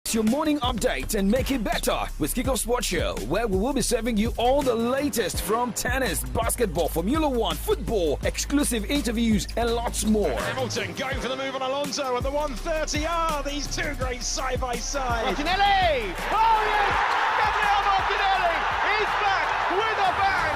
It's your morning update and make it better with Kickoff Sports Show, where we will be serving you all the latest from tennis, basketball, Formula One, football, exclusive interviews, and lots more. Hamilton going for the move on Alonso at the 130. These two great side by side. Martinelli! Oh yes! Gabriel Martinelli is back with a bang!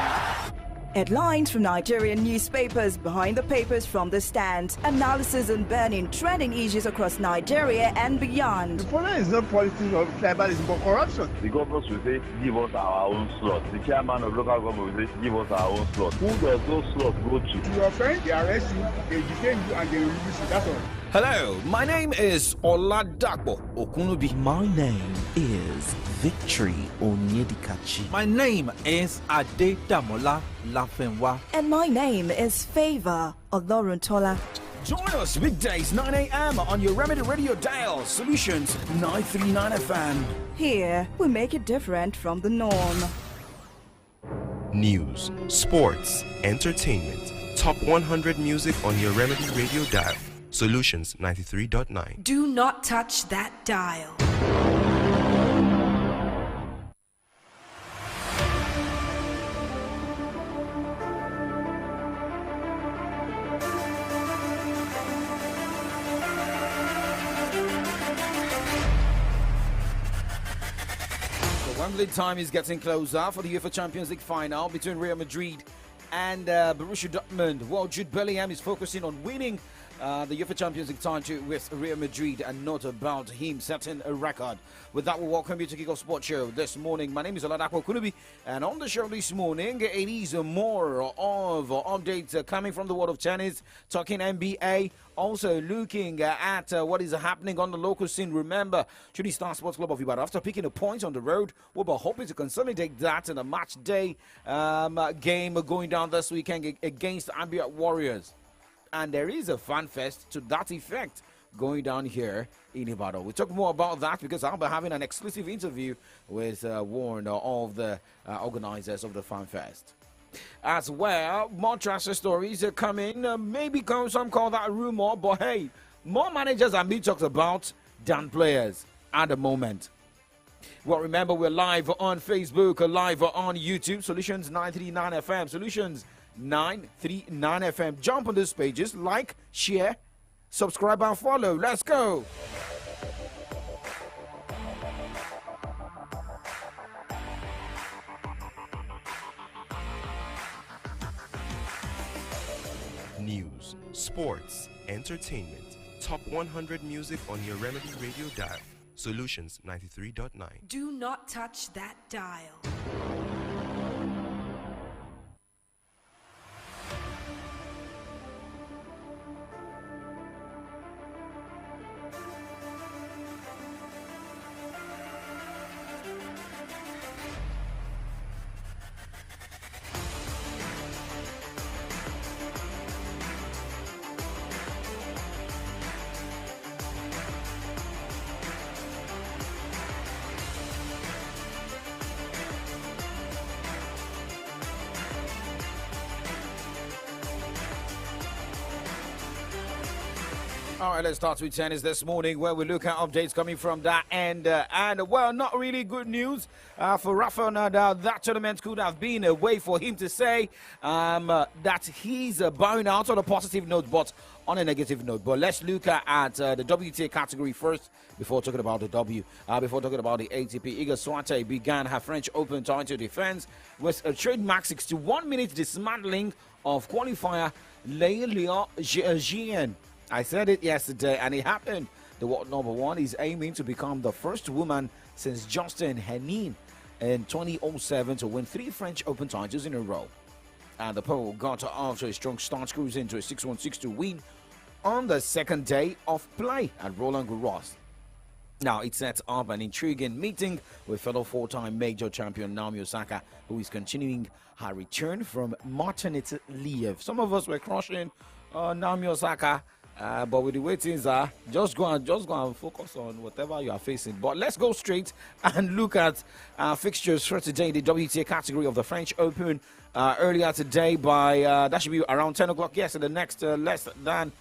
Headlines from Nigerian newspapers, behind the papers from the stands, analysis on burning trending issues across Nigeria and beyond. The problem is not politics or tribalism, but corruption. The governors will say, give us our own slot. The chairman of local government will say, give us our own slot. Who does those slots go to? Your friend, they arrest you, they detain you, and they release you. That's all. Hello, my name is Oladapo Okunubi. My name is Victory Onyedikachi. My name is Adedamola Lafenwa. And my name is Favor Oloruntola. Join us weekdays 9 a.m. on your Remedy Radio dial, Solutions 939 FM. Here, we make it different from the norm. News, sports, entertainment, top 100 music on your Remedy Radio dial. Solutions 93.9. Do not touch that dial. The Wembley time is getting closer for the UEFA Champions League final between Real Madrid and Borussia Dortmund. Well, Jude Bellingham is focusing on winning the UEFA Champions League title with Real Madrid and not about him setting a record. With that, we welcome you to Kickoff Sports Show this morning. My name is Oladapo Okunubi, and on the show this morning, it is more of updates coming from the world of tennis, talking NBA, also looking at what is happening on the local scene. Remember, Shooting Star Sports Club of Ibadan, after picking a point on the road, we'll be hoping to consolidate that in a match day game going down this weekend against Ambient Warriors. And there is a fan fest to that effect going down here in Ibadan. We'll talk more about that because I'll be having an exclusive interview with one of the organizers of the fan fest. As well, more transfer stories are coming. Maybe some call that a rumor, but hey, more managers are being talked about than players at the moment. Well, remember, we're live on Facebook, live on YouTube, Solutions 939 FM, Solutions 939 FM. Jump on those pages, like, share, subscribe, and follow. Let's go. News, sports, entertainment, top 100 music on your Remedy Radio dial. Solutions 93.9. Do not touch that dial. All right, let's start with tennis this morning, where we look at updates coming from that end. Well, not really good news for Rafael Nadal. That tournament could have been a way for him to say that he's bowing out on a positive note, but on a negative note. But let's look at the WTA category first before talking about the before talking about the ATP. Iga Swiatek began her French Open title defense with a trademark 61-minute dismantling of qualifier Leila Jian. I said it yesterday, and it happened. The world number one is aiming to become the first woman since Justin Henin in 2007 to win 3 French Open titles in a row. And the Pearl got off to a strong start, cruising to a 6-1-6-2 win on the second day of play at Roland Garros. Now, it sets up an intriguing meeting with fellow 4-time major champion Naomi Osaka, who is continuing her return from maternity leave. Some of us were crushing Naomi Osaka. But with the way things are, just go and focus on whatever you are facing. But let's go straight and look at fixtures for today in the WTA category of the French Open. Earlier today, by that should be around 10 o'clock. Yes, in the next less than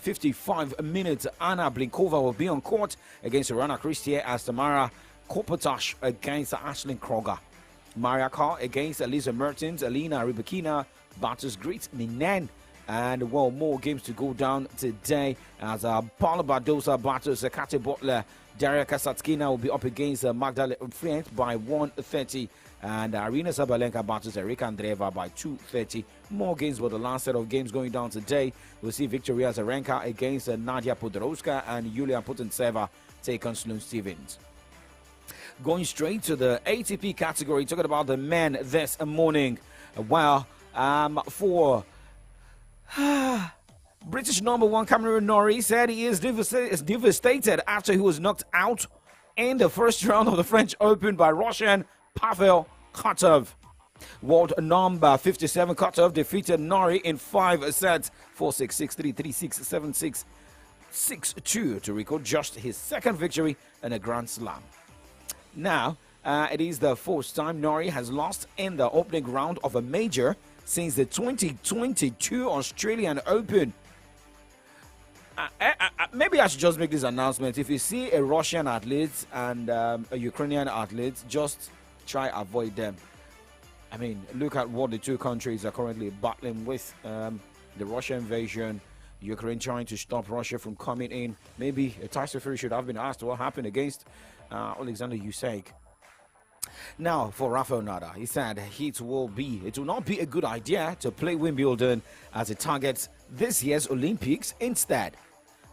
55 minutes. Anna Blinkova will be on court against Rana Christie as Tamara Kopotash against Ashlyn Kroger. Maria Carr against Elisa Mertens. Alina Rybakina battles Great Ninen. And well, more games to go down today as Paula Badosa battles Kate Butler. Daria Kasatskina will be up against Magdalena Friend by 1:30. And Arina Sabalenka battles Erika Andreeva by 2:30. More games, but the last set of games going down today. We'll see Victoria Zarenka against Nadia Podoroska and Yulia Putintseva take on Sloane Stevens. Going straight to the ATP category, talking about the men this morning. Well, for British number one Cameron Norrie said he is devastated after he was knocked out in the first round of the French Open by Russian Pavel Kotov. World number 57 Kotov defeated Norrie in 5 sets, 4-6, 6-3, 3-6, 7-6, 6-2 to record just his second victory in a Grand Slam. Now, it is the fourth time Norrie has lost in the opening round of a major since the 2022 Australian Open. Maybe I should just make this announcement. If you see a Russian athlete and a Ukrainian athlete, just try avoid them. I mean, look at what the two countries are currently battling with. The Russian invasion, Ukraine trying to stop Russia from coming in. Maybe Tyson Fury should have been asked what happened against Alexander Usyk. Now, for Rafael Nadal, he said it will not be a good idea to play Wimbledon as it targets this year's Olympics instead.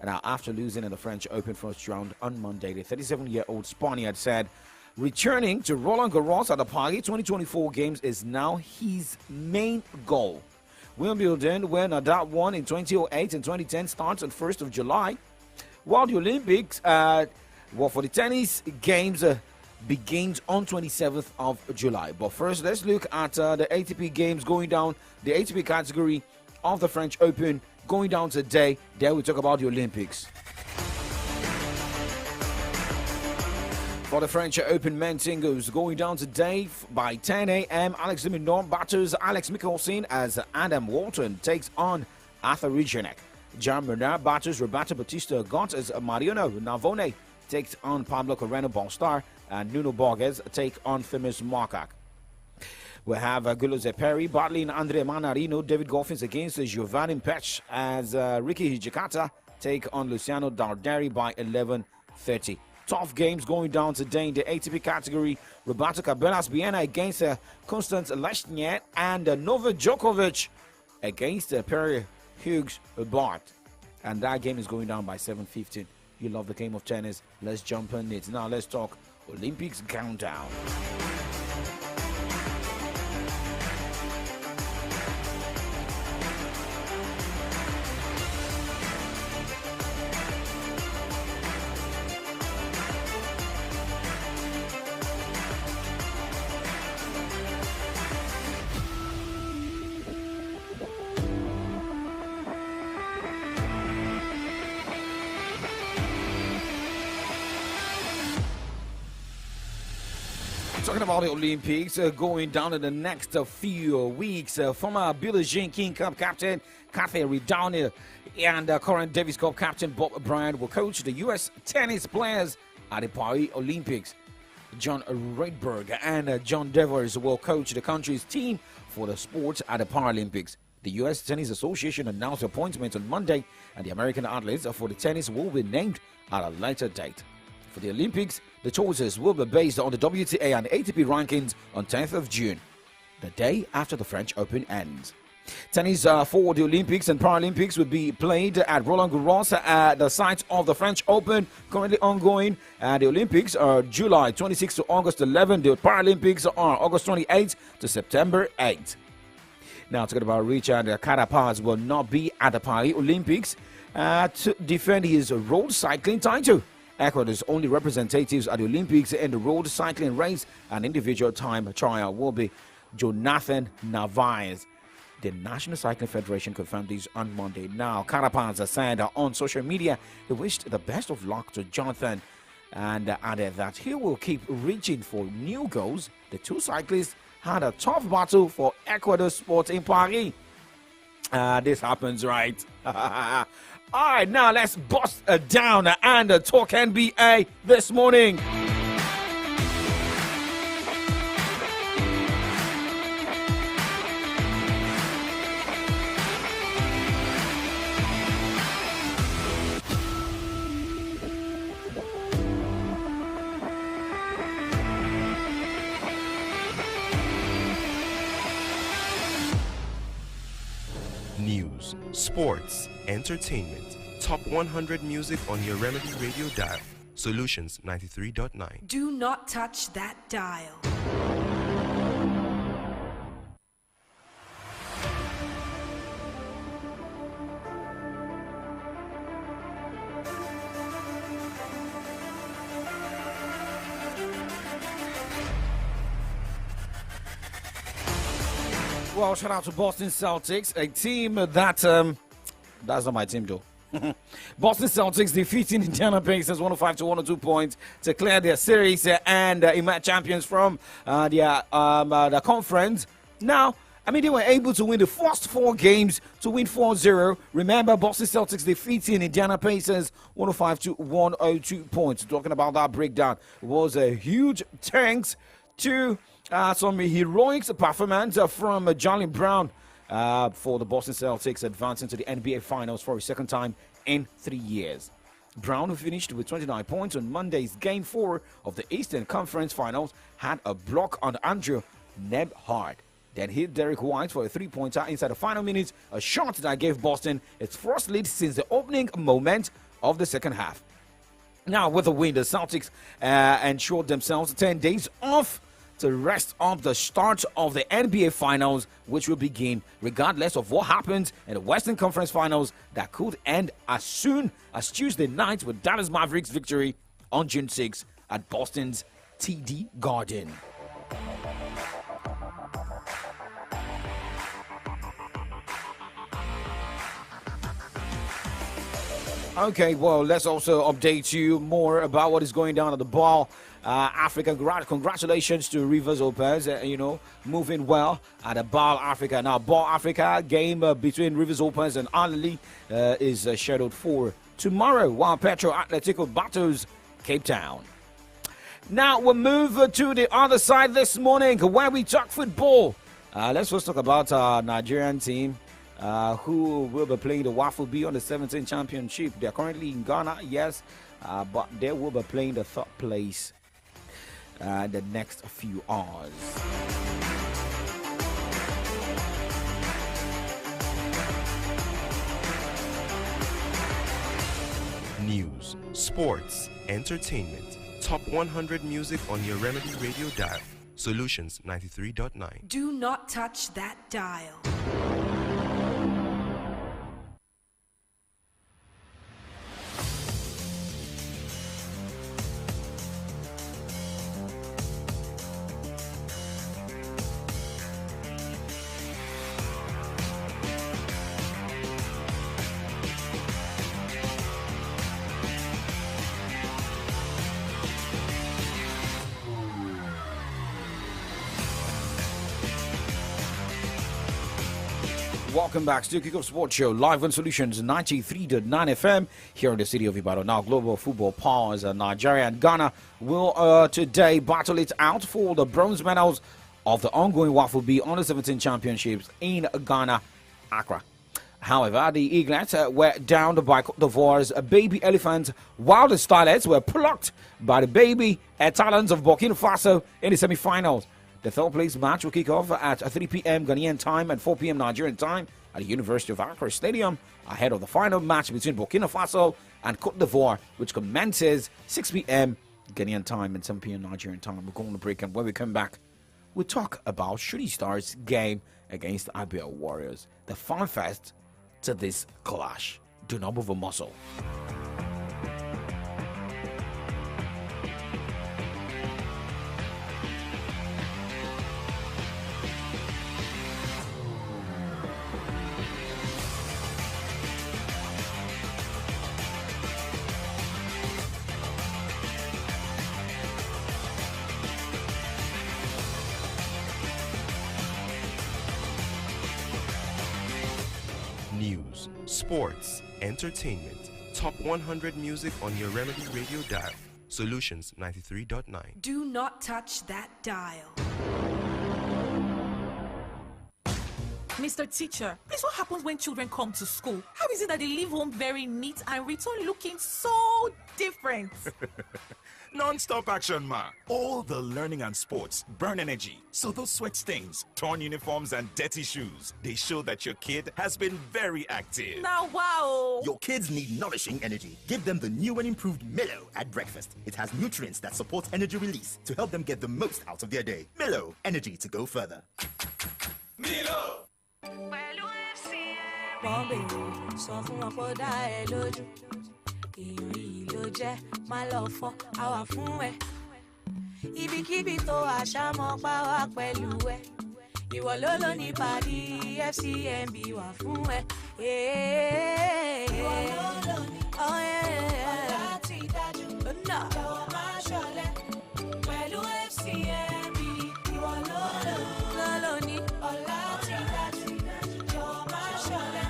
Now, after losing in the French Open first round on Monday, the 37-year-old Spaniard said returning to Roland Garros at the Paris 2024 Games is now his main goal. Wimbledon, where Nadal won in 2008 and 2010, starts on 1st of July, while the Olympics, for the tennis games, begins on 27th of July. But first, let's look at the ATP games going down, the ATP category of the French Open going down today. There we talk about the Olympics. For the French Open men's singles going down today by 10 a.m., Alex de Minaur battles Alex Mikkelsen as Adam Walton takes on Arthur Regenek. Jan Bernard battles Roberto Bautista Agut as Mariano Navone takes on Pablo Carreno Ballstar, and Nuno Borges take on Famous Markak. We have Gulo Zeperi battling Andre Manarino, David Goffins against Giovanni Pech as Ricky Hijikata take on Luciano Darderi by 11:30. Tough games going down today in the ATP category. Roberto Cabellas Biena against Constant Leshnier and Novak Djokovic against Perry Hughes Bart. And that game is going down by 7:15. You love the game of tennis. Let's jump on it. Now let's talk Olympics countdown. Talking about the Olympics going down in the next few weeks, former Billie Jean King Cup captain Kathy Redowney and current Davis Cup captain Bob Bryant will coach the U.S. tennis players at the Paris Olympics. John Redberg and John Devers will coach the country's team for the sport at the Paralympics. The U.S. Tennis Association announced appointments on Monday, and the American athletes for the tennis will be named at a later date. For the Olympics, the choices will be based on the WTA and ATP rankings on 10th of June, the day after the French Open ends. Tennis for the Olympics and Paralympics will be played at Roland Garros at the site of the French Open, currently ongoing. The Olympics are July 26 to August 11. The Paralympics are August 28 to September 8. Now, talking about Richard Carapaz will not be at the Paris Olympics to defend his road cycling title. Ecuador's only representatives at the Olympics in the road cycling race and individual time trial will be Jonathan Narvaez. The National Cycling Federation confirmed this on Monday. Now, Carapaz said on social media he wished the best of luck to Jonathan and added that he will keep reaching for new goals. The two cyclists had a tough battle for Ecuador's sport in Paris. This happens, right? All right, now let's bust down and talk NBA this morning. News, sports, entertainment, top 100 music on your Remedy Radio dial. Solutions 93.9. Do not touch that dial. Well, shout out to Boston Celtics, a team that that's not my team though. Boston Celtics defeating Indiana Pacers 105 to 102 points to clear their series and emerge champions from the conference. Now, I mean, they were able to win the first 4 games to win 4-0. Remember, Boston Celtics defeating Indiana Pacers 105 to 102 points. Talking about that breakdown, it was a huge thanks to some heroic performance from Jalen Brown for the Boston Celtics advancing to the NBA Finals for a second time in 3 years. Brown, who finished with 29 points on Monday's Game 4 of the Eastern Conference Finals, had a block on Andrew Nembhard, then hit Derek White for a 3-pointer inside the final minutes, a shot that gave Boston its first lead since the opening moment of the second half. Now, with the win, the Celtics ensured themselves 10 days off to rest up the start of the NBA Finals, which will begin regardless of what happens in the Western Conference Finals that could end as soon as Tuesday night with Dallas Mavericks' victory on June 6 at Boston's TD Garden. Okay, well, let's also update you more about what is going down at the Ball Africa. Congratulations to Rivers Opens, moving well at the Ball Africa. Now, Ball Africa game between Rivers Opens and Al-Ali is scheduled for tomorrow, while Petro Atletico battles Cape Town. Now, we'll move to the other side this morning where we talk football. Let's first talk about our Nigerian team. Who will be playing the Waffle B on the 17th championship. They're currently in Ghana, yes, but they will be playing the 3rd place the next few hours. News, sports, entertainment, top 100 music on your Remedy Radio dial. Solutions 93.9. Do not touch that dial. Welcome back to Kickoff Sports Show, live on Solutions 93.9 FM here in the city of Ibadan. Now, global football powers Nigeria and Ghana will today battle it out for the bronze medals of the ongoing Waffle B Under 17 Championships in Ghana, Accra. However, the Eaglets were downed by Cote d'Ivoire's Baby Elephants, while the Starlets were plucked by the Baby Talons of Burkina Faso in the semi-finals. The 3rd place match will kick off at 3 p.m. Ghanaian time and 4 p.m. Nigerian time at the University of Accra Stadium, ahead of the final match between Burkina Faso and Cote d'Ivoire, which commences 6 p.m. Ghanaian time and 7 p.m. Nigerian time. We're going to break, and when we come back, we'll talk about Shooting Stars' game against Abia Warriors, the fun fest to this clash. Do not move a muscle. News, sports, entertainment, top 100 music on your Remedy Radio dial. Solutions 93.9. Do not touch that dial. Mr. Teacher, please, what happens when children come to school? How is it that they leave home very neat and return looking so different? Non-stop action, ma. All the learning and sports burn energy. So those sweat stains, torn uniforms, and dirty shoes, they show that your kid has been very active. Now, wow. Your kids need nourishing energy. Give them the new and improved Milo at breakfast. It has nutrients that support energy release to help them get the most out of their day. Milo, energy to go further. Milo! ló jẹ́ má lọ fọ́ àwa fún ẹ. Ibikíbi tó àṣà mọ́ pa wá pẹ̀lú ẹ. Ìwọ ló ló ní pàdé FCMB wà fún ẹ. Ìwọ ló ló ní ọ̀la ti dájú. Jọ̀wọ́ má ṣọ̀lẹ pẹ̀lú FCMB. Ìwọ ló ló ní ọ̀la ti dájú. Jọ̀wọ́ má ṣọ̀lẹ.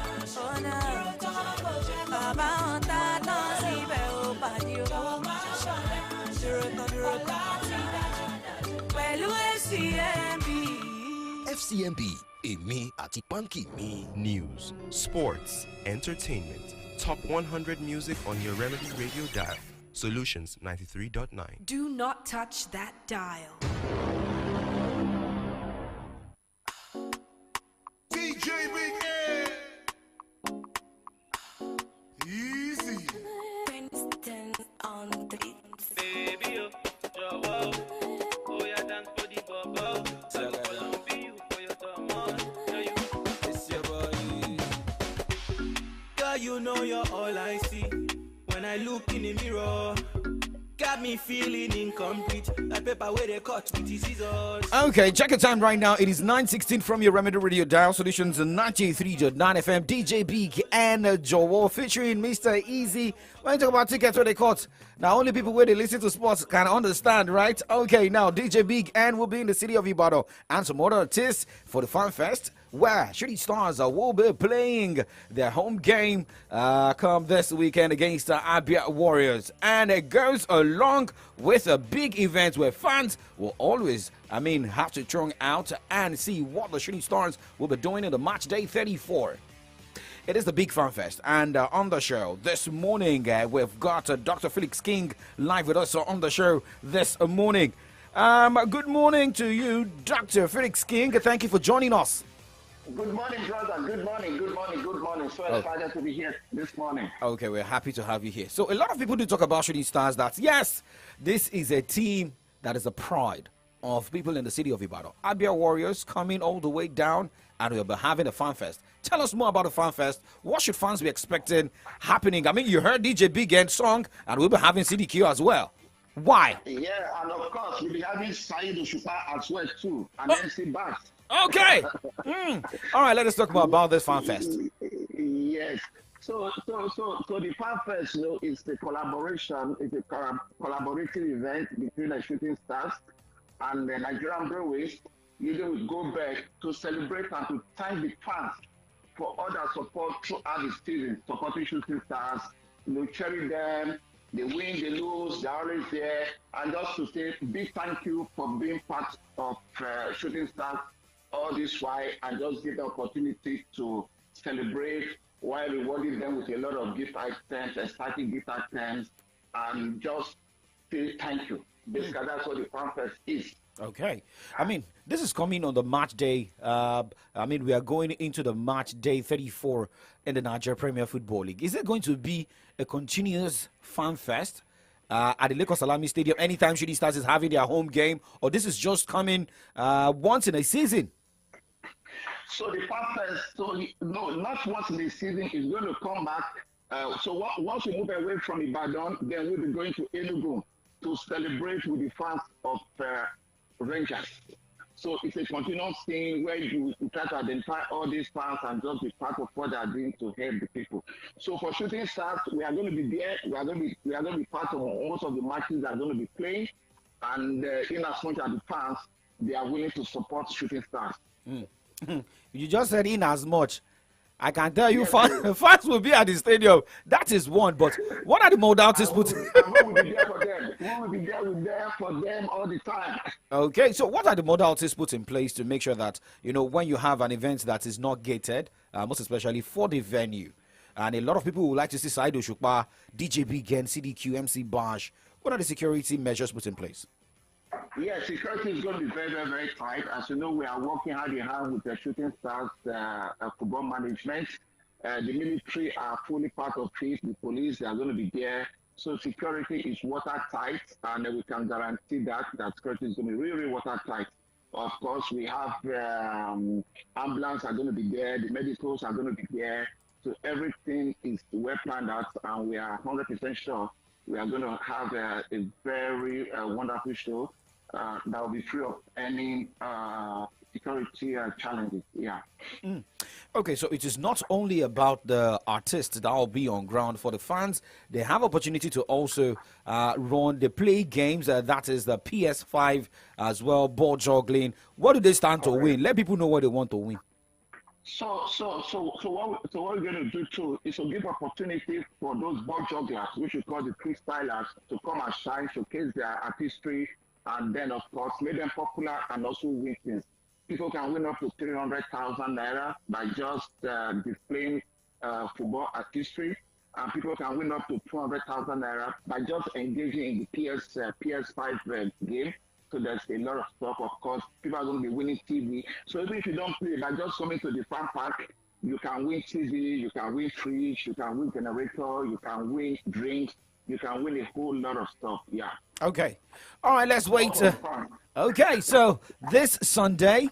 Dúró tán kò jẹ́ bàbá wọn tá tán síbẹ̀ ó pàdé o. Jọ̀wọ́ má ṣọ̀lẹ. Dúró tán ti dájú. Pẹ̀lú FCMB. FCMB, èmi àti Punky mi. News, sports, entertainment, top 100 music on your Remedy Radio dial. Solutions 93.9. Do not touch that dial. DJ Big Easy. Princeton on the beat. Baby, oh yeah, dance for the bubble. Girl, you know you're all I see when I look in the mirror. Got me feeling incomplete, like paper where they cut with the scissors. Okay, check your time right now. It is 9:16 from your Remedy Radio dial. Solutions 93.9 FM. DJ Big and Jowo featuring Mr. Easy. When you talk about tickets where they cut, now only people where they listen to sports can understand, right? Okay, now DJ Big and will be in the city of Ibadan and some other artists for the Fan Fest, where Shooting Stars will be playing their home game come this weekend against the Abia Warriors. And it goes along with a big event where fans will always, have to tune out and see what the Shooting Stars will be doing in the match day 34. It is the Big Fan Fest, and on the show this morning, we've got Dr. Felix King live with us on the show this morning. Good morning to you, Dr. Felix King. Thank you for joining us. Good morning, brother. Good morning. So excited to be here this morning. Okay, we're happy to have you here. So a lot of people do talk about Shooting Stars that, yes, this is a team that is a pride of people in the city of Ibadan. Abia Warriors coming all the way down, and we'll be having a Fan Fest. Tell us more about the Fan Fest. What should fans be expecting happening? You heard DJ Big End song, and we'll be having CDQ as well. Why? Yeah, and of course, we'll be having Saeed Oshupa as well, too, and MC Bass. Okay. All right, let us talk more about this Fan Fest. Yes. So the Fan Fest, is a collaboration. It's a collaborative event between the Shooting Stars and the Nigerian Breweries. We go back to celebrate and to thank the fans for all their support throughout the season, supporting Shooting Stars. Cherish them. They win, they lose, they're always there. And just to say big thank you for being part of Shooting Stars all this while, and just give the opportunity to celebrate while rewarding them with a lot of gift items, exciting gift items, and just say thank you. Basically, that's what the Fan Fest is. Okay. This is coming on the match day. We are going into the match day 34 in the Nigeria Premier Football League. Is it going to be a continuous Fan Fest at the Lagos Salami Stadium anytime Shooting Stars is having their home game, or this is just coming once in a season? So the Fan Fest, not once in the season, is going to come back. Once we move away from Ibadan, then we'll be going to Enugu to celebrate with the fans of Rangers. So it's a continuous thing where you try to identify all these fans and just be part of what they are doing to help the people. So for Shooting Stars, we are going to be there. We are going to be part of most of the matches that are going to be playing. And in as much as the fans, they are willing to support Shooting Stars. You just said in as much. I can tell you, fans will be at the stadium. That is one. But what are the modalities put? We will be there for them. We will be there for them all the time. Okay, so what are the modalities put in place to make sure that, when you have an event that is not gated, most especially for the venue, and a lot of people would like to see Saido Shukba, DJ Big N, CDQ, MC Bash, what are the security measures put in place? Yes, security is going to be very, very, very tight. As you know, we are working hand in hand with the shooting stars, football management. The military are fully part of it. The police, they are going to be there. So security is watertight, and we can guarantee that security is going to be really, really watertight. Of course, we have ambulance are going to be there. The medicals are going to be there. So everything is well planned out, and we are 100% sure we are going to have a very wonderful show that will be free of any security challenges. Yeah. Okay, so it is not only about the artists that will be on ground. For the fans, they have opportunity to also play games. That is the PS5 as well, ball juggling. What do they stand to win? Let people know what they want to win. So what we're going to do too is to give opportunity for those ball jugglers, which we call the freestylers, to come and shine, showcase their artistry, and then of course make them popular and also win things. People can win up to 300,000 naira by just displaying football artistry, and people can win up to 200,000 naira by just engaging in the PS5 game. So there's a lot of stuff. Of course, people are going to be winning TV. So even if you don't play, by just coming to the fan park, you can win TV, you can win fridge, you can win generator, you can win drinks, you can win a whole lot of stuff. Yeah. Okay. All right, let's wait. Okay, so this Sunday,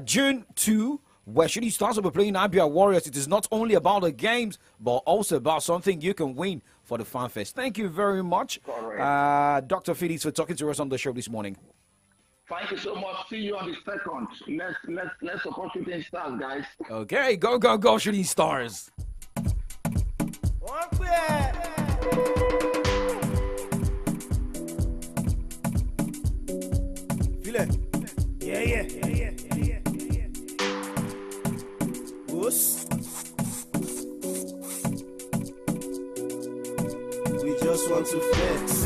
June 2, where Shooting Stars will be playing Abia Warriors. It is not only about the games, but also about something you can win for the Fan Fest. Thank you very much, Dr. Felix, for talking to us on the show this morning. Thank you so much. See you on the second. Let's support Shooting Stars, guys. Okay, go, Shooting Stars. Yeah. Boss. We just want to flex,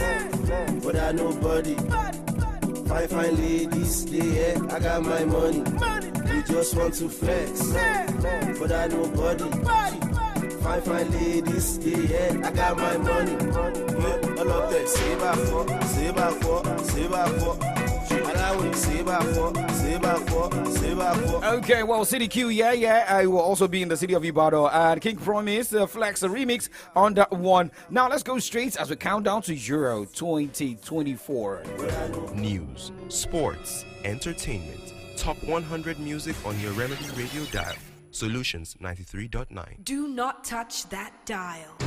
but I nobody. Fine ladies, they I got my money. We just want to flex, but I nobody. Fine ladies, they I got my money. Yeah, all of that, save for. Okay, well, City Q, I will also be in the city of Ibadan. And King Promise, Flex, a remix on that one. Now, let's go straight as we count down to Euro 2024. News, sports, entertainment, top 100 music on your Remedy Radio dial. Solutions 93.9. Do not touch that dial.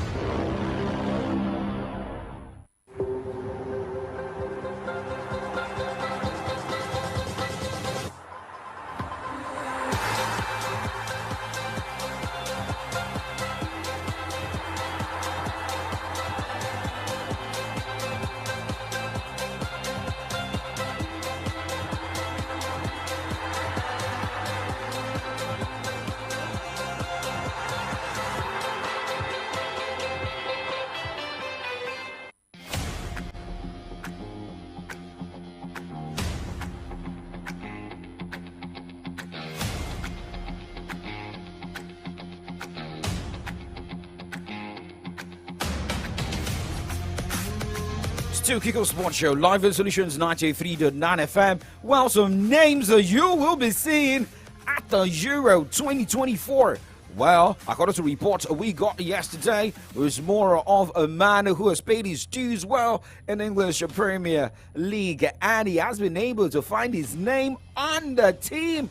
Still Kickoff Sports Show, live in Solutions 93.9 FM. Well, some names that you will be seeing at the Euro 2024. Well, according to reports we got yesterday, it was more of a man who has paid his dues well in English Premier League, and he has been able to find his name on the team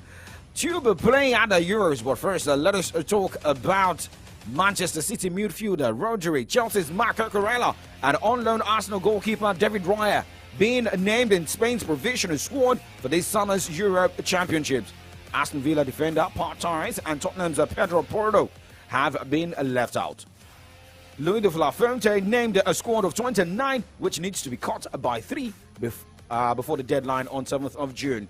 to be playing at the Euros. But first, let us talk about Manchester City midfielder Rodri, Chelsea's Marco Corella, and on-loan Arsenal goalkeeper David Raya being named in Spain's provisional squad for this summer's Europe Championships. Aston Villa defender Partey and Tottenham's Pedro Porro have been left out. Louis de La Fuente named a squad of 29, which needs to be cut by 3 before the deadline on 7th of June.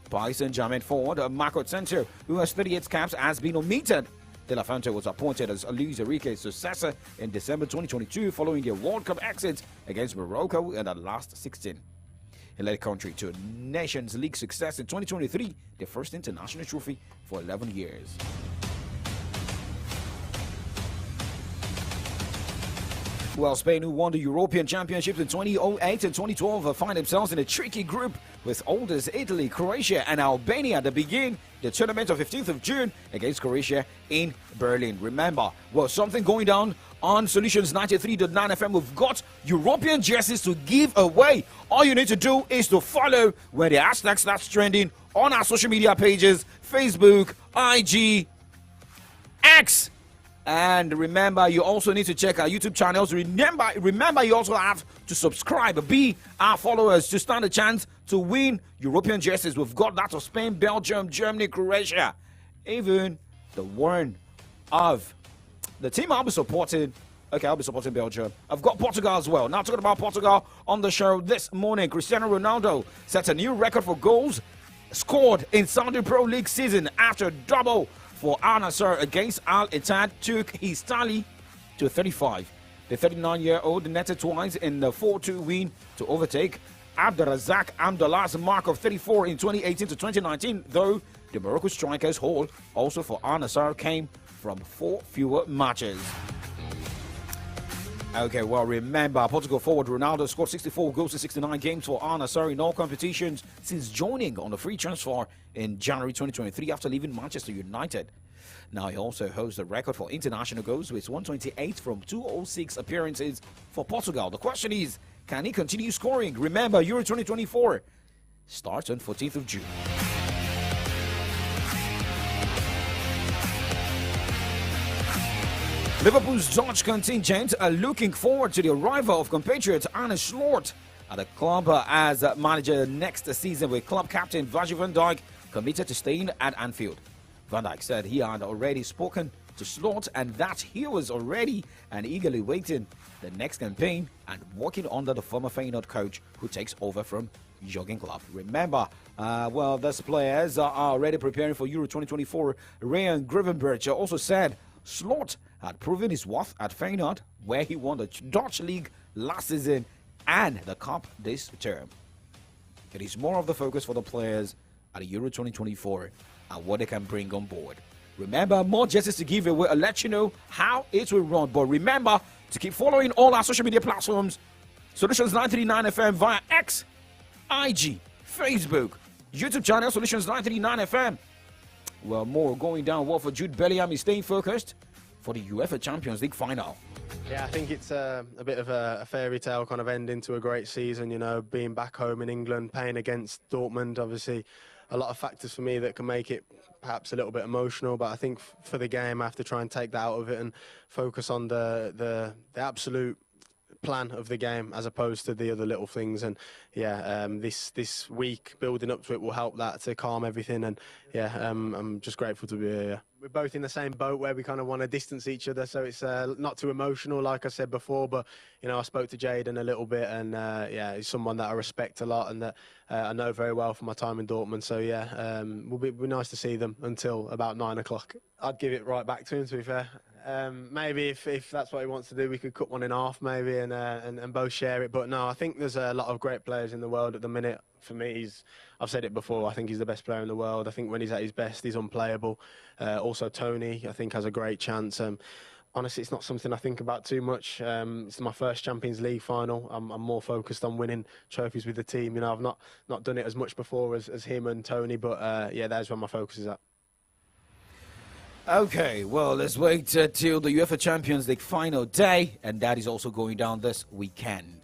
Paris Saint-Germain forward Marco Asensio, who has 38 caps, has been omitted De La Fuente was appointed as Luis Enrique's successor in December 2022 following their World Cup exit against Morocco in the last 16. He led the country to a Nations League success in 2023, their first international trophy for 11 years. Well, Spain, who won the European Championships in 2008 and 2012, find themselves in a tricky group with oldest Italy, Croatia, and Albania to begin the tournament on 15th of June against Croatia in Berlin. Remember, well, something going down on Solutions 93.9 FM. We've got European jerseys to give away. All you need to do is to follow when the hashtag starts trending on our social media pages, Facebook, IG, X. And remember, you also need to check our YouTube channels. Remember, you also have to subscribe, be our followers to stand a chance to win European jerseys. We've got that of Spain, Belgium, Germany, Croatia, even the one of the team I'll be supporting. Okay, I'll be supporting Belgium. I've got Portugal as well. Now, talking about Portugal on the show this morning, Cristiano Ronaldo sets a new record for goals scored in Saudi Pro League season after double for Al Nassr against Al Ittihad took his tally to 35. The 39-year-old netted twice in the 4-2 win to overtake Abderrazak Amdallah's mark of 34 in 2018 to 2019, though the Morocco striker's haul also for Al Nassr came from 4 fewer matches. Okay, well, remember, Portugal forward Ronaldo scored 64 goals in 69 games for Al Nassr in all competitions since joining on a free transfer in January 2023 after leaving Manchester United. Now, he also holds the record for international goals with 128 from 206 appearances for Portugal. The question is, can he continue scoring? Remember, Euro 2024 starts on 14th of June. Liverpool's Dutch contingent are looking forward to the arrival of compatriot Arne Slot at the club as manager next season, with club captain Virgil van Dijk committed to staying at Anfield. Van Dijk said he had already spoken to Slot and that he was already and eagerly waiting the next campaign and working under the former Feyenoord coach who takes over from Jurgen Klopp. Remember, well, these players are already preparing for Euro 2024. Ryan Gravenberch also said Slot had proven his worth at Feyenoord, where he won the Dutch League last season and the Cup this term. It is more of the focus for the players at Euro 2024 and what they can bring on board. Remember, more jerseys to give away. I'll let you know how it will run. But remember to keep following all our social media platforms. Solutions 939 FM via X, IG, Facebook, YouTube channel Solutions 939 FM. Well, more going down. Well, for Jude Bellingham is staying focused for the UEFA Champions League final. Yeah, I think it's a bit of a fairy tale kind of ending to a great season, you know, being back home in England, playing against Dortmund. Obviously, a lot of factors for me that can make it perhaps a little bit emotional, but I think for the game I have to try and take that out of it and focus on the absolute plan of the game as opposed to the other little things. And yeah, this week building up to it will help that to calm everything. And yeah, I'm just grateful to be here. Yeah. We're both in the same boat where we kind of want to distance each other, so it's not too emotional like I said before, but you know, I spoke to Jadon a little bit, and yeah, he's someone that I respect a lot and that I know very well from my time in Dortmund. So yeah, will be nice to see them until about 9 o'clock. I'd give it right back to him, to be fair. Maybe if that's what he wants to do, we could cut one in half maybe and both share it. But no, I think there's a lot of great players in the world at the minute. For me, I've said it before, I think he's the best player in the world. I think when he's at his best, he's unplayable. Also, Tony, I think, has a great chance. Honestly, it's not something I think about too much. It's my first Champions League final. I'm more focused on winning trophies with the team. You know, I've not done it as much before as him and Tony, but yeah, that's where my focus is at. Okay, well, let's wait till the UEFA Champions League final day, and that is also going down this weekend.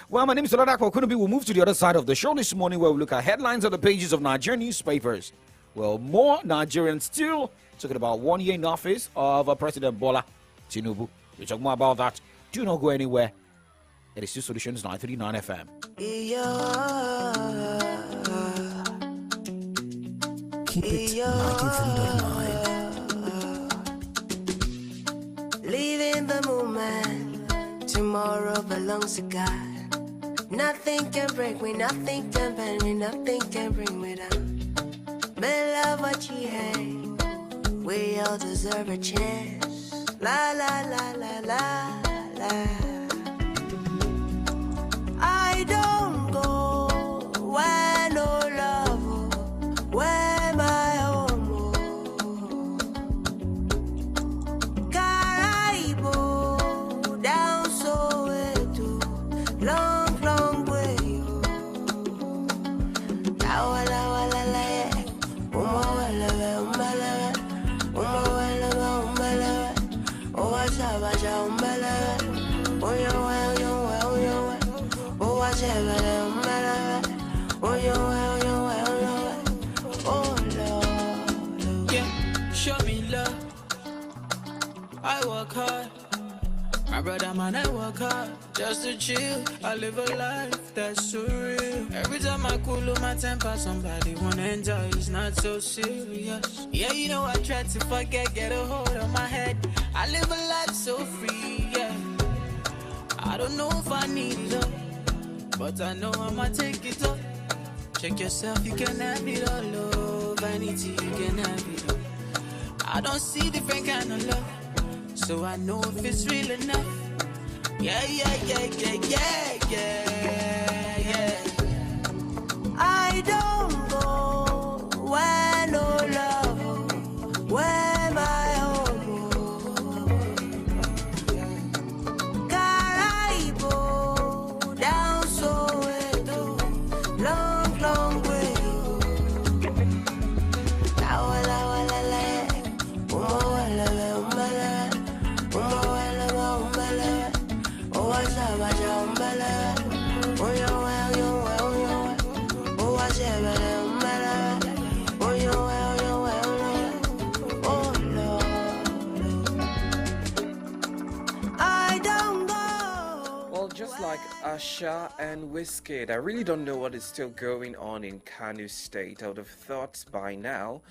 Well, my name is Oladako Okunubi. We'll move to the other side of the show this morning where we look at headlines on the pages of Nigerian newspapers. Well, more Nigerians still talking about 1 year in office of President Bola Tinubu. We'll talk more about that. Do not go anywhere. It is still Solutions 939 FM. Keep it 93.9. Live in the moment. Tomorrow belongs to God. Nothing can break me, nothing can bend me, nothing can bring me down. Bella what you hate, we all all deserve a chance. La la la la la la. I don't go where no love, where my home. Caraibo, down Soweto, long, long way. La wala wala la, uma wala umbala, uma wala umbala, oh sabaja umbala, oh yo oh whatever umbala, oh yo oh Lord, yeah, show me love. I work hard, my brother man, I work hard just to chill. I live a life that's surreal. Every time I cool my temper, somebody wanna enjoy. It's not so serious. Yeah, you know I try to forget, get a hold of my head. I live a life so free. Yeah, I don't know if I need it all, but I know I'ma take it up. Check yourself, you can have it all. Love, vanity, you can have it all. I don't see different kind of love, so I know if it's real enough. Yeah, yeah, yeah, yeah, yeah, yeah, yeah. I don't go where no love, where my home. Caraibo, down Soweto, long, long way. La wala wala la, uma wala umbala, uma wala umbala, oh wasabaja umbala, oh yo oh whatever umbala, oh yo oh Lord, I don't go. Well, just like Asha and Wizkid, I really don't know what is still going on in Kano State. I would have thought by now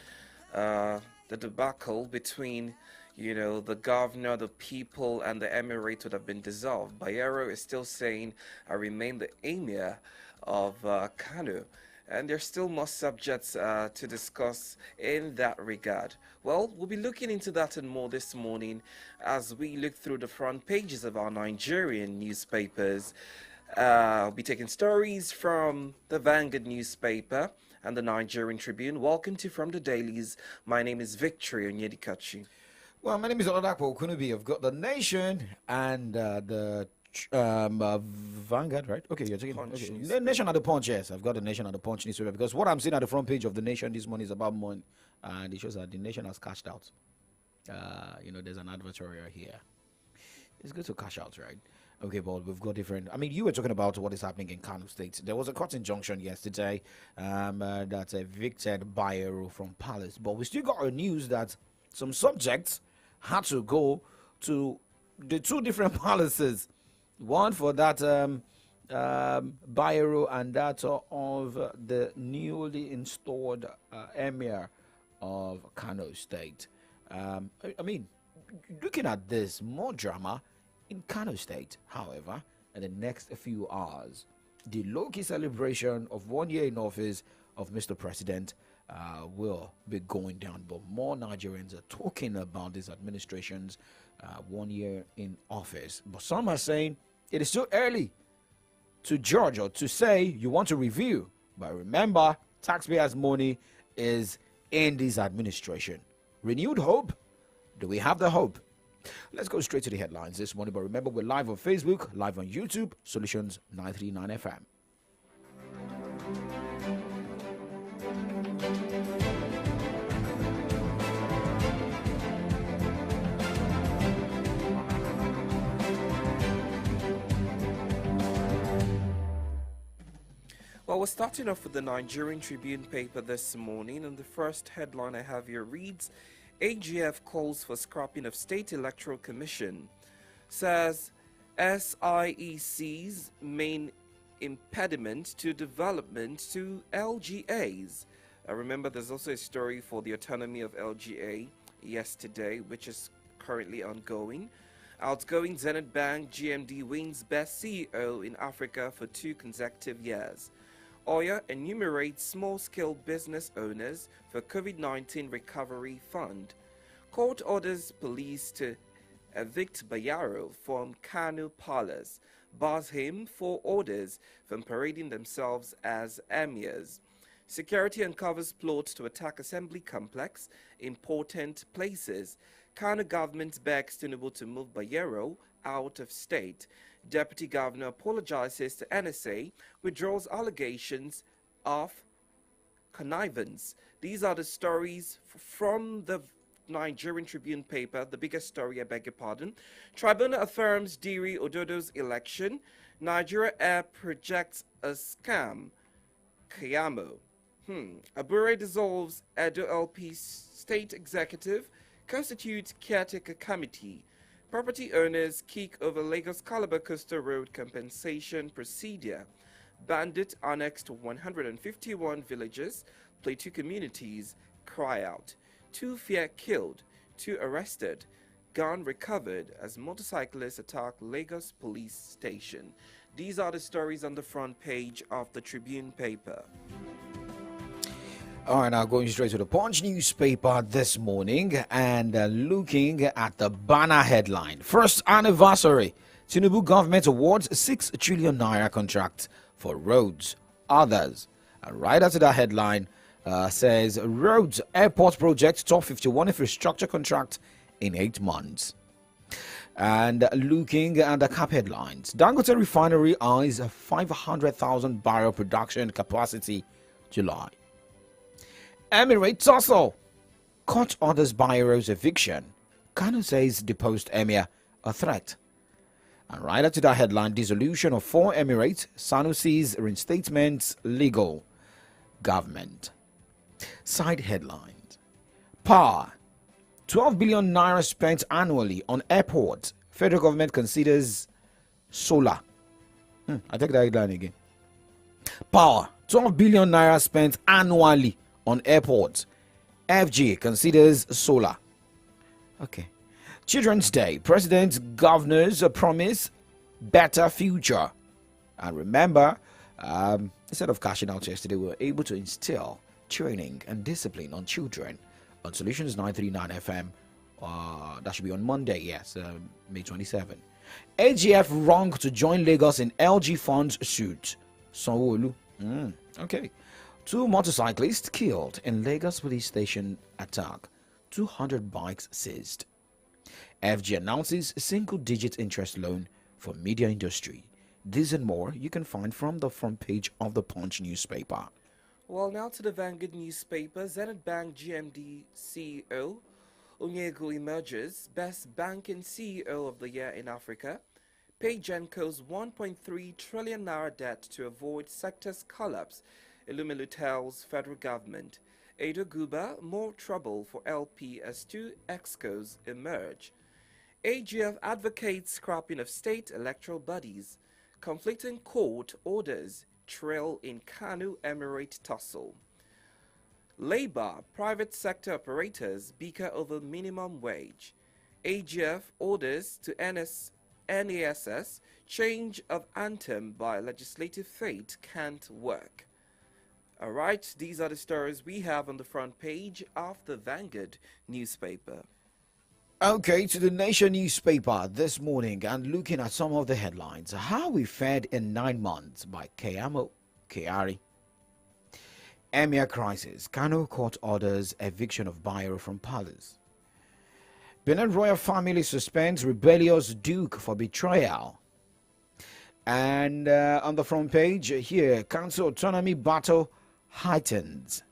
the debacle between, you know, the governor, the people, and the emirate would have been dissolved. Bayero is still saying, I remain the emir of Kano. And there's still more subjects to discuss in that regard. Well, we'll be looking into that and more this morning as we look through the front pages of our Nigerian newspapers. I'll be taking stories from the Vanguard newspaper and the Nigerian Tribune. Welcome to From the Dailies. My name is Victory Onyedikachi. Well, my name is Oladapo Okunubi. I've got the Nation and the Vanguard, right? Okay, you're taking Punch okay. The Nation at the Punch. Yes, I've got the Nation at the Punch newspaper because what I'm seeing at the front page of the Nation this morning is about money, and it shows that the Nation has cashed out. You know, there's an advertorial here. It's good to cash out, right? Okay, but we've got different. I mean, you were talking about what is happening in Kano State. There was a court injunction yesterday that evicted Bayero from Palace, but we still got a news that some subjects had to go to the two different palaces. One for that Bayero and that of the newly installed emir of Kano State. I mean, looking at this, more drama in Kano State. However, in the next few hours, the low-key celebration of 1 year in office of Mr. President will be going down. But more Nigerians are talking about this administration's 1 year in office. But some are saying it is too early to judge or to say you want to review. But remember, taxpayers' money is in this administration. Renewed hope? Do we have the hope? Let's go straight to the headlines this morning. But remember, we're live on Facebook, live on YouTube, Solutions 939 FM. Well, we're starting off with the Nigerian Tribune paper this morning, and the first headline I have here reads, AGF calls for scrapping of State Electoral Commission, says SIEC's main impediment to development to LGAs. I remember there's also a story for the autonomy of LGA yesterday, which is currently ongoing. Outgoing Zenith Bank GMD wins Best CEO in Africa for 2 consecutive years. Oya enumerates small-scale business owners for COVID-19 recovery fund. Court orders police to evict Bayaro from Kanu Palace, bars him for orders from parading themselves as emirs. Security uncovers plot to attack assembly complex, important places. Kanu government begs Tinubu to move Bayero out of state. Deputy governor apologizes to NSA, withdraws allegations of connivance. These are the stories from the Nigerian Tribune paper, the biggest story, I beg your pardon. Tribunal affirms Diri Ododo's election. Nigeria Air projects a scam. Kayamo. Abure dissolves Edo LP state executive, constitutes caretaker committee. Property owners kick over Lagos Calabar Coastal Road compensation procedure. Bandit annexed 151 villages. Plateau communities cry out. 2 fear killed, 2 arrested. Gun recovered as motorcyclists attack Lagos police station. These are the stories on the front page of the Tribune paper. All right, now going straight to the Punch newspaper this morning and looking at the banner headline. First anniversary. Tinubu government awards 6 trillion naira contract for roads. Others. And right after that headline says roads airport project top 51 infrastructure contract in 8 months. And looking at the cap headlines. Dangote refinery eyes 500,000 barrel production capacity July. Emirate tussle. Court orders Bayer's eviction. Kanu says deposed emir a threat. And right after that headline, dissolution of 4 emirates, Sanusi's reinstatement legal. Government. Side headlines. Power. 12 billion naira spent annually on airports. Federal government considers solar. I take that headline again. Power. 12 billion naira spent annually on airports. FG considers solar. Okay. Children's Day. President's governors promise better future. And remember, instead of cashing out yesterday, we were able to instill training and discipline on children on Solutions 939 FM. That should be on Monday, yes, May 27. AGF wrong to join Lagos in LG funds suit. Sanwo-Olu. Okay. 2 motorcyclists killed in Lagos police station attack. 200 bikes seized. FG announces single-digit interest loan for media industry. This and more you can find from the front page of the Punch newspaper. Well, now to the Vanguard newspaper. Zenith Bank GMD CEO Onyego emerges best banking CEO of the year in Africa. Pay Genco's 1.3 trillion naira debt to avoid sector's collapse. Illumilu tells federal government. Edo Guba, more trouble for LP as 2 excos emerge. AGF advocates scrapping of state electoral bodies. Conflicting court orders trail in Kanu Emirate tussle. Labour, private sector operators bicker over minimum wage. AGF orders to NASS change of anthem by legislative fate can't work. Alright, these are the stories we have on the front page of the Vanguard newspaper. Okay, to the Nation newspaper this morning and looking at some of the headlines. How we fared in 9 months by Kayamo Kiari. Emir crisis. Kano court orders eviction of Bayero from palace. Benin royal family suspends rebellious duke for betrayal. And on the front page here, council autonomy battle heightens.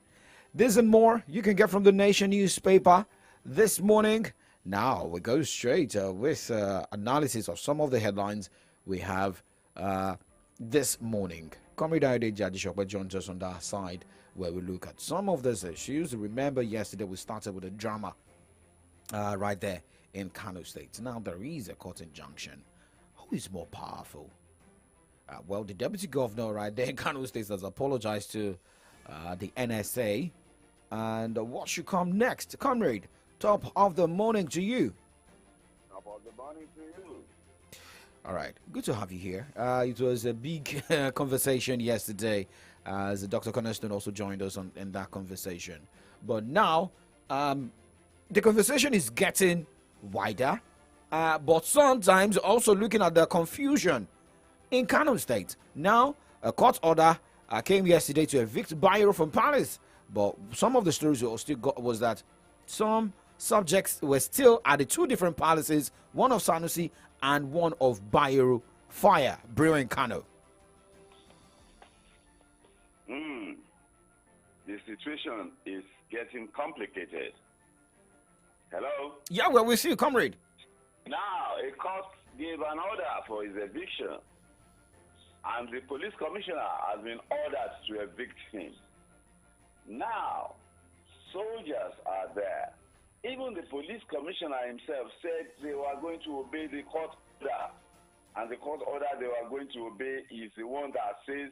This and more you can get from the Nation newspaper this morning. Now we go straight with analysis of some of the headlines we have this morning. Comrade Aide Jadishokwe joins us on that side where we look at some of these issues. Remember, yesterday we started with a drama right there in Kano State. Now there is a court injunction. Who is more powerful? Well, the deputy governor right there in Kano State has apologized to the NSA. And what should come next? Comrade, top of the morning to you. Top of the morning to you. All right, good to have you here. It was a big conversation yesterday, as Dr. Cornerstone also joined us in that conversation. But now, the conversation is getting wider, but sometimes also looking at the confusion in Kano State. Now, a court order came yesterday to evict Bayero from Palace, but some of the stories we still got was that some subjects were still at the two different palaces, one of Sanusi and one of Bayero Fire, brewing Kano. The situation is getting complicated. Hello? Yeah, well, we see you, comrade. Now, a court gave an order for his eviction, and the police commissioner has been ordered to evict him. Now, soldiers are there. Even the police commissioner himself said they were going to obey the court order, and the court order they were going to obey is the one that says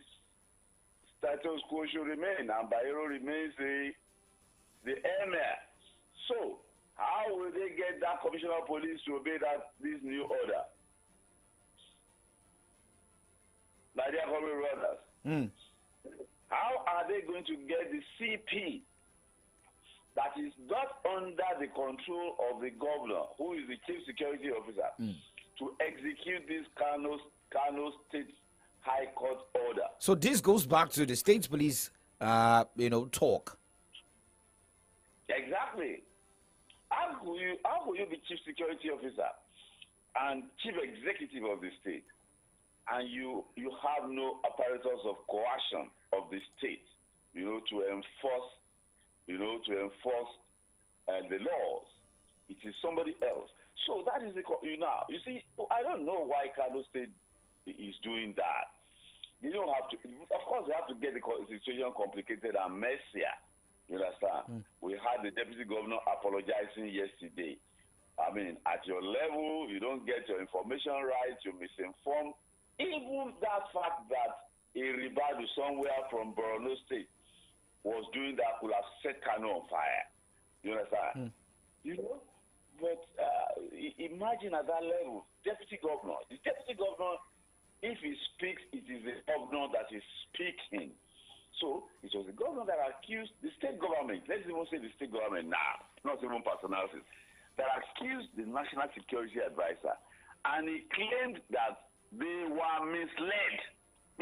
status quo should remain, and Bayero remains the emir. So, how will they get that commissioner of police to obey this new order? My dear brothers, how are they going to get the CP that is not under the control of the governor, who is the chief security officer, to execute this Kano State High Court order? So this goes back to the state police, talk. Exactly. How will you be chief security officer and chief executive of the state, and you have no apparatus of coercion of the state, to enforce, the laws? It is somebody else. So that is you see, I don't know why Kano State is doing that. You don't have to. Of course, they have to get the situation complicated and messier. You understand? We had the deputy governor apologizing yesterday. I mean, at your level, you don't get your information right, you're misinformed. Even that fact that a Ribadu somewhere from Borno State was doing that could have set Kano on fire. You understand? But imagine at that level, deputy governor. The deputy governor, if he speaks, it is the governor that is speaking. So it was the governor that accused the state government, let's even say the state government now, not even personalities, that accused the National Security Advisor. And he claimed that they were misled.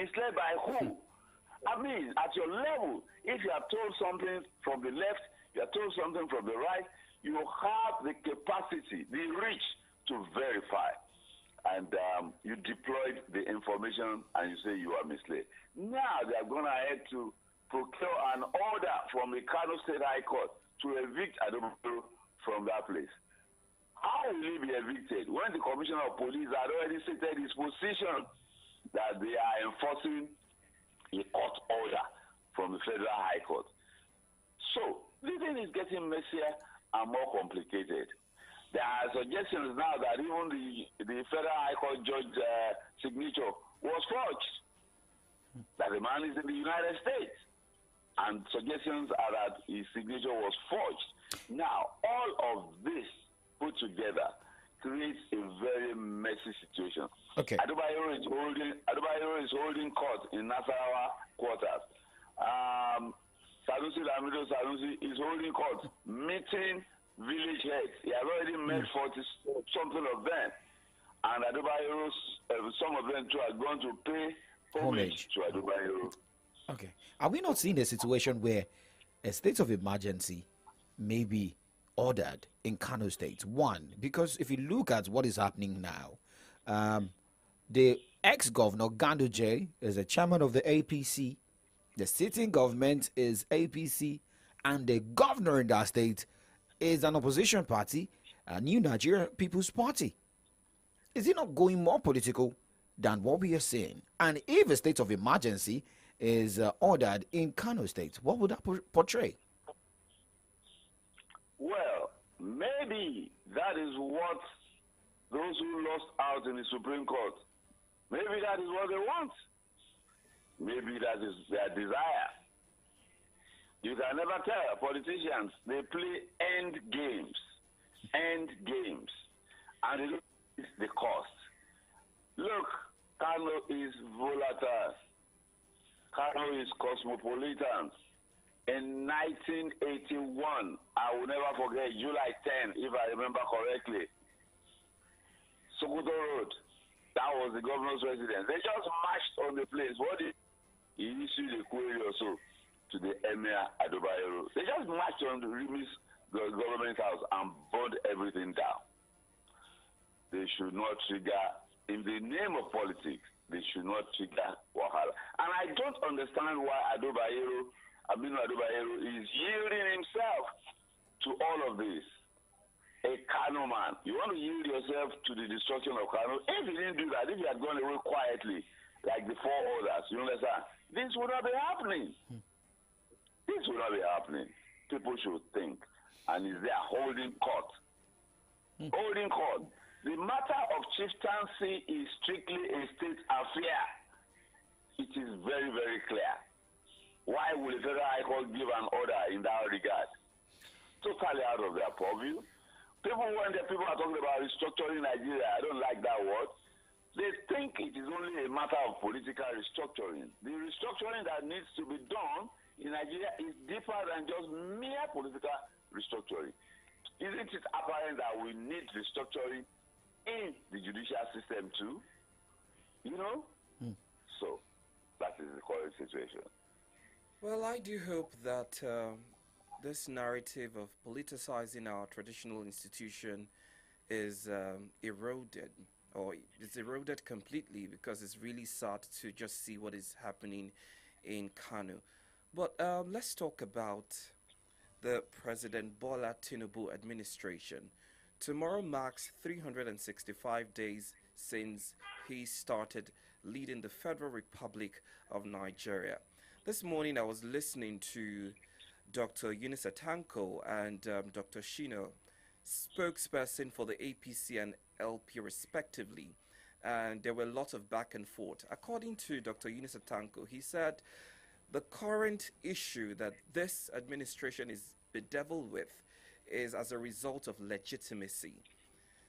Misled by who? I mean, at your level, if you are told something from the left, you are told something from the right, you have the capacity, the reach to verify. And you deployed the information and you say you are misled. Now they are going ahead to procure an order from the Kano State High Court to evict Adobaro from that place. How will he be evicted when the Commissioner of Police had already stated his position that they are enforcing a court order from the Federal High Court? So the thing is getting messier and more complicated. There are suggestions now that even the Federal High Court judge signature was forged. That the man is in the United States. And suggestions are that his signature was forged. Now, all of this put together creates a very messy situation. Okay. Adebayo is holding court in Nasarawa quarters. Sanusi Lamido Sanusi is holding court, meeting village heads. He has already met 40-something of them. And Adebayo, some of them too, are going to pay homage to Adebayo. Okay. Are we not seeing a situation where a state of emergency may be ordered in Kano State? One, because if you look at what is happening now, the ex-governor Ganduje is the chairman of the APC, the sitting government is APC, and the governor in that state is an opposition party, a New Nigeria People's Party. Is it not going more political than what we are seeing? And if a state of emergency is ordered in Kano State, what would that portray? Well, maybe that is what those who lost out in the Supreme Court, maybe that is what they want. Maybe that is their desire. You can never tell. Politicians, they play end games. And it is the cost. Look, Kano is volatile. Kano is cosmopolitan. In 1981, I will never forget, July 10, if I remember correctly, Sokoto Road, that was the governor's residence. They just marched on the place. What did he issued a query also to the Emir Adobayero? They just marched on the Rimis government house and burned everything down. They should not trigger, in the name of politics, they should not trigger Wahala. And I don't understand why Aminu Adobayero is yielding himself to all of this. A Kano man. You want to yield yourself to the destruction of Kano? If he didn't do that, if he had gone away quietly, like the four others, you understand? This would not be happening. This would not be happening. People should think. And is there holding court? Holding court. The matter of chieftaincy is strictly a state affair. It is very, very clear. Why would the Federal High Court give an order in that regard? Totally out of their purview. People are talking about restructuring Nigeria. I don't like that word. They think it is only a matter of political restructuring. The restructuring that needs to be done in Nigeria is deeper than just mere political restructuring. Isn't it apparent that we need restructuring in the judicial system too? You know? So, that is the current situation. Well, I do hope that this narrative of politicizing our traditional institution is eroded, or it's eroded completely, because it's really sad to just see what is happening in Kano. But let's talk about the President Bola Tinubu administration. Tomorrow marks 365 days since he started leading the Federal Republic of Nigeria. This morning I was listening to Dr. Eunice Atanko and Dr. Shino, spokesperson for the APC and LP respectively, and there were a lot of back and forth. According to Dr. Eunice Atanko, he said the current issue that this administration is bedeviled with is as a result of legitimacy.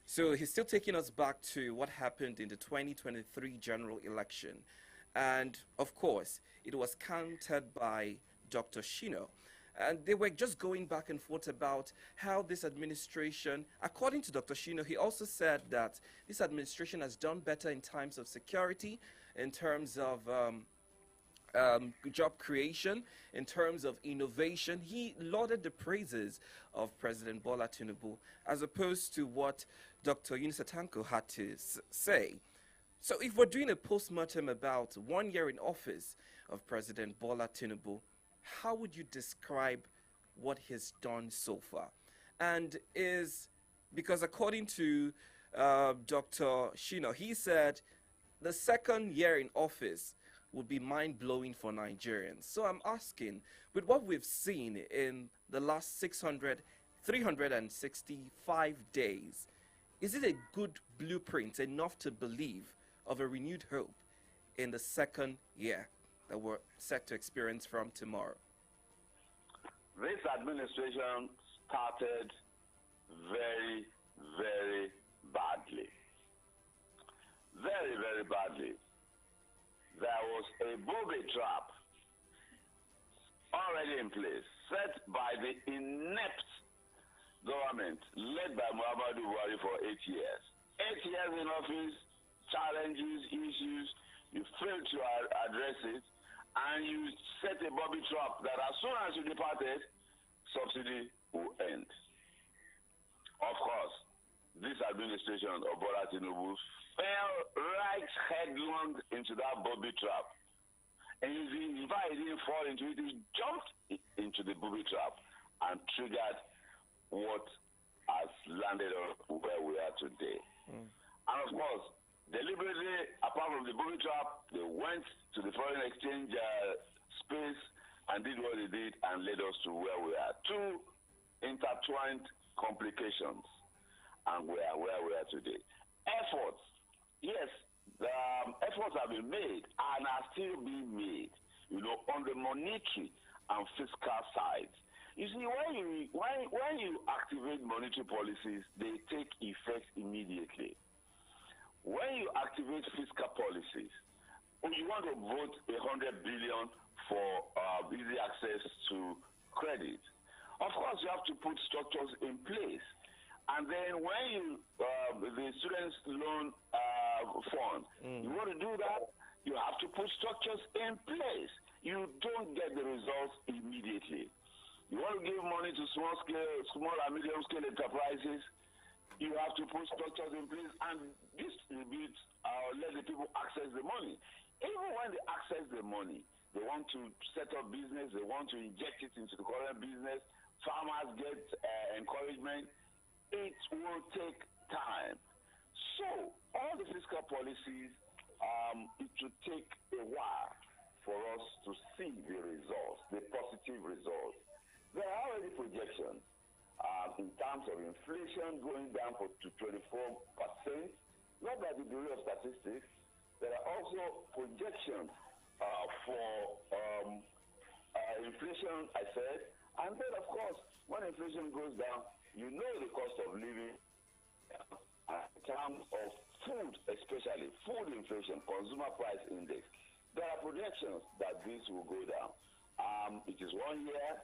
So he's still taking us back to what happened in the 2023 general election. And of course, it was countered by Dr. Shino. And they were just going back and forth about how this administration, according to Dr. Shino, he also said that this administration has done better in times of security, in terms of job creation, in terms of innovation. He lauded the praises of President Bola Tinubu, as opposed to what Dr. Eunice Atanko had to say. So if we're doing a post-mortem about 1 year in office of President Bola Tinubu, how would you describe what he's done so far? And because according to Dr. Shino, he said the second year in office would be mind-blowing for Nigerians. So I'm asking, with what we've seen in the last 365 days, is it a good blueprint enough to believe of a renewed hope in the second year that we're set to experience from tomorrow? This administration started very, very badly. Very, very badly. There was a booby trap already in place, set by the inept government led by Muhammadu Buhari for 8 years. 8 years in office, challenges, issues, you failed to address it, and you set a booby trap that as soon as you departed, subsidy will end. Of course, this administration of Bola Tinubu fell right headlong into that booby trap. And in fact, he didn't fall into it, he jumped into the booby trap and triggered what has landed us where we are today. And of course, deliberately, apart from the booby trap, they went to the foreign exchange space and did what they did and led us to where we are. Two intertwined complications, and we are where we are today. Efforts, yes, efforts have been made and are still being made, on the monetary and fiscal side. You see, when you activate monetary policies, they take effect immediately. When you activate fiscal policies, you want to vote 100 billion for easy access to credit. Of course, you have to put structures in place. And then when you, the students loan fund, you want to do that, you have to put structures in place. You don't get the results immediately. You want to give money to small and medium scale enterprises, you have to put structures in place and distribute let the people access the money. Even when they access the money, they want to set up business, they want to inject it into the current business, farmers get encouragement, it will take time. So all the fiscal policies, it will take a while for us to see the results, the positive results. There are already projections in terms of inflation going down to 24%, not by the Bureau of Statistics. There are also projections for inflation, I said, and then of course, when inflation goes down, you know the cost of living in terms of food, especially food inflation, consumer price index. There are projections that this will go down. It is 1 year,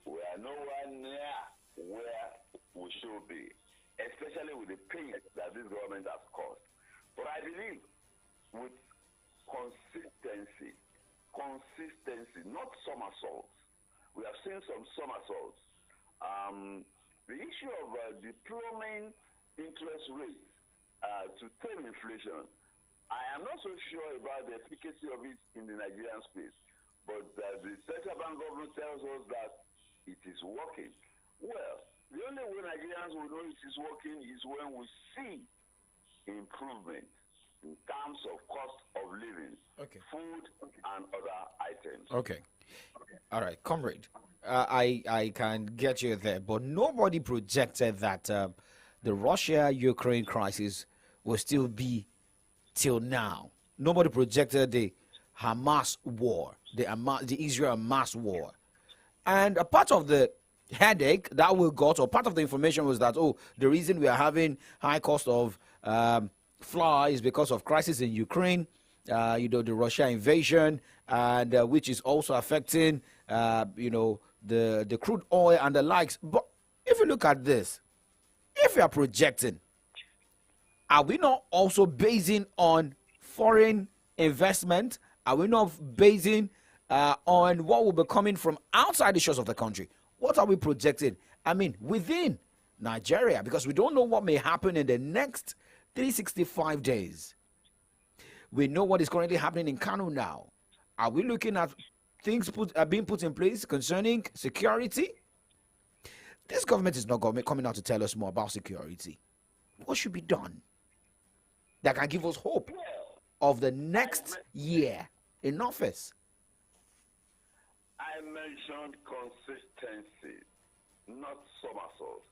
we are nowhere near where we should be, especially with the pain that this government has caused. But I believe with consistency, not somersaults. We have seen some somersaults. The issue of deploying interest rates to tame inflation, I am not so sure about the efficacy of it in the Nigerian space, but the central bank government tells us that it is working. Well, the only way Nigerians will know it is working is when we see improvement in terms of cost of living, food and other items. Okay. All right, comrade. I can get you there, but nobody projected that the Russia-Ukraine crisis will still be till now. Nobody projected the Hamas war, the Israel-Hamas war. And a part of the headache that we got, or part of the information was that, the reason we are having high cost of flour is because of crisis in Ukraine, the Russia invasion, and which is also affecting, the crude oil and the likes. But if you look at this, if we are projecting, are we not also basing on foreign investment? Are we not basing on what will be coming from outside the shores of the country? What are we projecting? I mean, within Nigeria, because we don't know what may happen in the next 365 days. We know what is currently happening in Kano now. Are we looking at things being put in place concerning security? This government is not coming out to tell us more about security. What should be done that can give us hope of the next year in office? I mentioned consistency, not somersaults.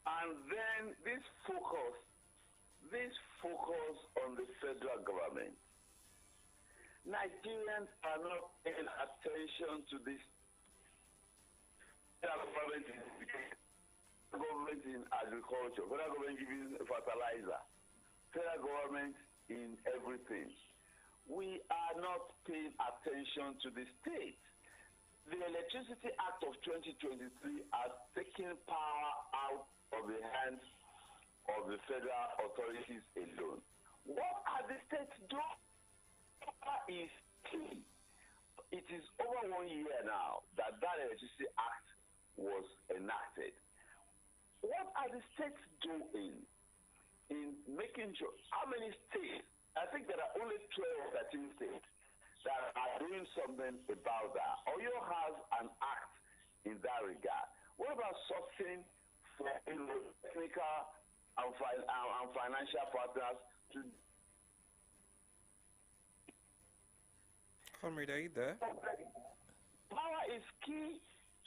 And then this focus on the federal government. Nigerians are not paying attention to this. Federal government in agriculture, federal government giving fertilizer, federal government in everything. We are not paying attention to the state. The Electricity Act of 2023 has taken power out of the hands of the federal authorities alone. What are the states doing? Is key. It is over 1 year now that Electricity Act was enacted. What are the states doing in making sure? How many states? I think there are only 12 or 13 states that are doing something about that. Oyo has an act in that regard. What about sourcing for technical and financial partners to? Comrade, are you there? Power is key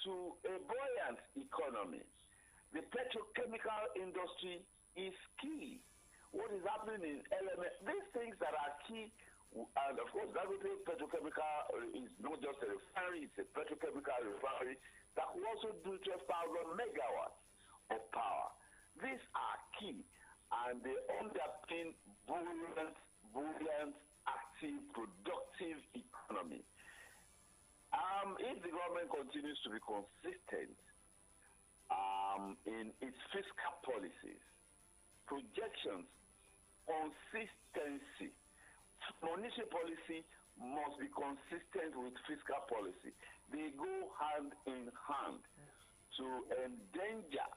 to a buoyant economy. The petrochemical industry is key. What is happening in element? These things that are key, and of course, Dangote Petrochemical is not just a refinery; it's a petrochemical refinery that will also do 12,000 megawatts of power. These are key, and they underpin buoyant, active, productive economy. If the government continues to be consistent in its fiscal policies, projections, consistency, monetary policy must be consistent with fiscal policy. They go hand in hand to endanger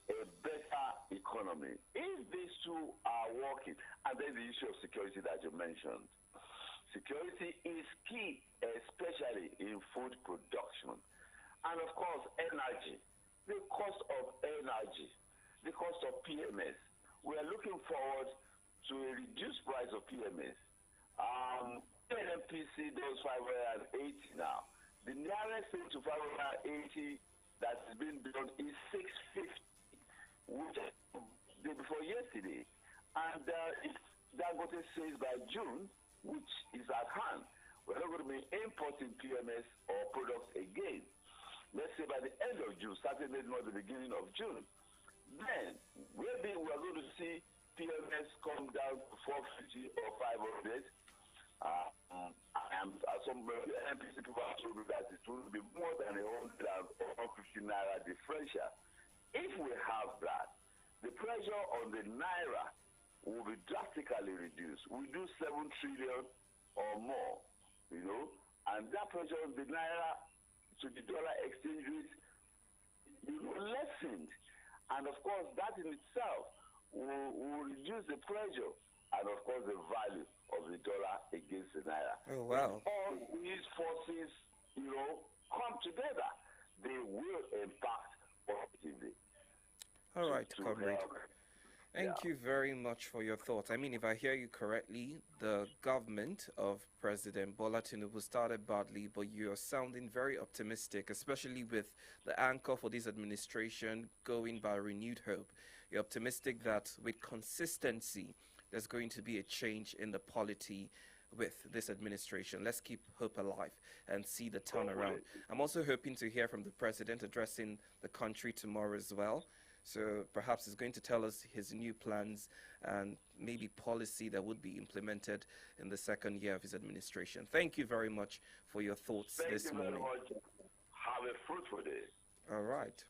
a better economy. If these two are working, and then the issue of security that you mentioned. Security is key, especially in food production. And of course, energy. The cost of energy, the cost of PMS. We are looking forward to a reduced price of PMS. NMPC does 580 now. The nearest thing to 580 that has been done is 650, which day before yesterday. And if Dangote says by June, which is at hand, we're not going to be importing PMS or products again. Let's say by the end of June, certainly not the beginning of June. Then maybe we're going to see PMS come down to 450 or 500. And some NPC people have told me that it will be more than 150 naira differential. If we have that, the pressure on the naira will be drastically reduced. We do 7 trillion or more, and that pressure on the naira to the dollar exchange rate, lessened. And of course, that in itself will reduce the pressure and of course the value of the dollar against the naira. Oh, wow. If all these forces, come together, they will impact positively. All right, comrade. Thank you very much for your thoughts. I mean, if I hear you correctly, the government of President Bola Tinubu started badly, but you're sounding very optimistic, especially with the anchor for this administration going by renewed hope. You're optimistic that with consistency, there's going to be a change in the polity with this administration. Let's keep hope alive and see the turnaround. I'm also hoping to hear from the president addressing the country tomorrow as well. So perhaps he's going to tell us his new plans and maybe policy that would be implemented in the second year of his administration. Thank you very much for your thoughts this morning. Thank you very much. Have a fruitful day. All right.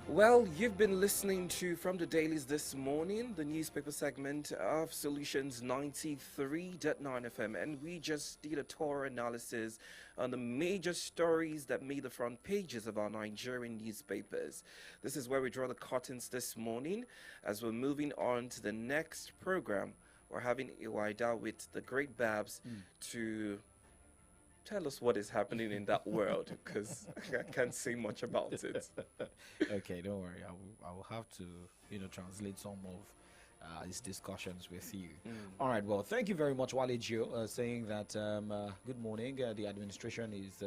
Well, you've been listening to From the Dailies this morning, the newspaper segment of Solutions 93.9 FM, and we just did a thorough analysis on the major stories that made the front pages of our Nigerian newspapers. This is where we draw the curtains this morning. As we're moving on to the next program, we're having Iwaida with the Great Babs to tell us what is happening in that world, because I can't say much about it. Okay, don't worry. I will have to, translate some of these discussions with you. All right. Well, thank you very much, Wale Gio, saying that good morning. The administration is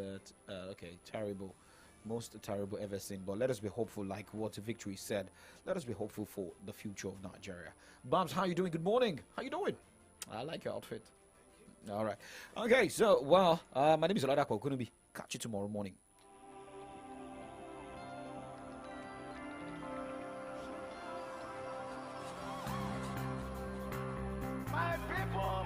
terrible, most terrible ever seen. But let us be hopeful, like what Victory said. Let us be hopeful for the future of Nigeria. Babs, how you doing? Good morning. How you doing? I like your outfit. All right. Okay, so, my name is Oladapo Okunubi. Catch you tomorrow morning. My people,